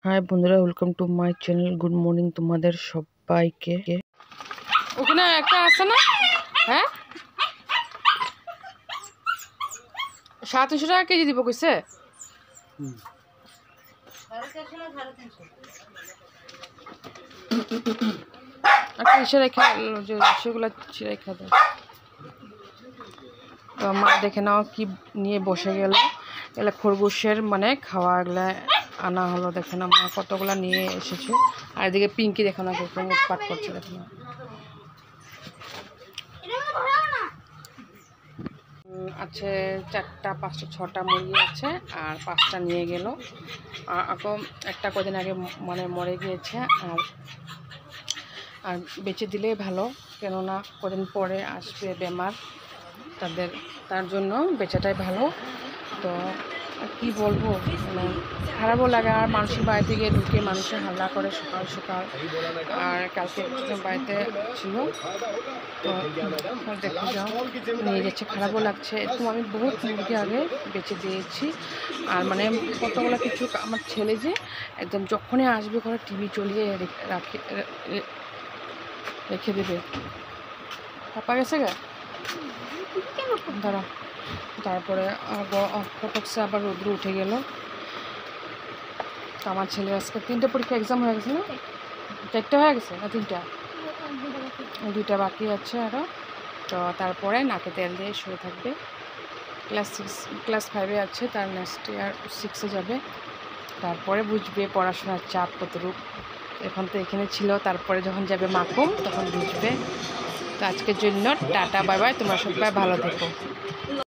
High বন্ধুরা, welcome to my channel. Good morning তোমাদের সবাইকে। ওখানে একটা আছে না? হ্যাঁ, 700 টাকা কেজি দিব কইছে। সেগুলা ছিঁড়াই খা দেয়। তো মা দেখে নাও কি নিয়ে বসে গেল। এগুলা খরগোশের মানে খাওয়া, এগুলা আনা হলো। দেখে না মা কতগুলা নিয়ে এসেছে। আর এদিকে পিঙ্কি দেখো না কিরকম উৎপাত করছে। দেখো না, আছে 4টা 5টা 6টা মুরগি আছে, আর 5টা নিয়ে গেল। আর এখন একটা কদিন আগে মানে মরে গিয়েছে। আর বেঁচে দিলেই ভালো, কেননা কদিন পরে আসবে বেমার তার জন্য বেচাটাই ভালো। তো কি বলবো, মানে খারাপও লাগে। আর মানুষের বাড়িতে গিয়ে ঢুকে মানুষের হাল্লা করে সকাল সকাল। আর কালকে বাড়িতে ছিল, তো দেখতে যাও নিয়ে যাচ্ছে, খারাপও লাগছে। এরকম আমি বহুত মুরগি আগে বেঁচে দিয়েছি। আর মানে কতগুলো কিছু আমার ছেলে যে একদম যখনই আসবে ঘরে টিভি চলিয়ে রেখে দেবে। পাপা গেছে গা দাঁড়া। তারপরে ফটকসে আবার রোদ্র উঠে গেল। তো আমার ছেলে আজকে 3টে পরীক্ষা এক্সাম হয়ে গেছে না? 4টে হয়ে গেছে না 3টা? 2টা বাকি আছে আরও। তো তারপরে নাকে তেল দিয়ে শুয়ে থাকবে। ক্লাস 5-এ আছে, তার নেক্সট ইয়ার 6-এ যাবে। তারপরে বুঝবে পড়াশোনার চাপ কতটুক। এখন তো এখানে ছিল, তারপরে যখন যাবে মাকুম তখন বুঝবে। তো আজকের জন্য টাটা, বাই বাই। তোমরা সবাই ভালো থেকো।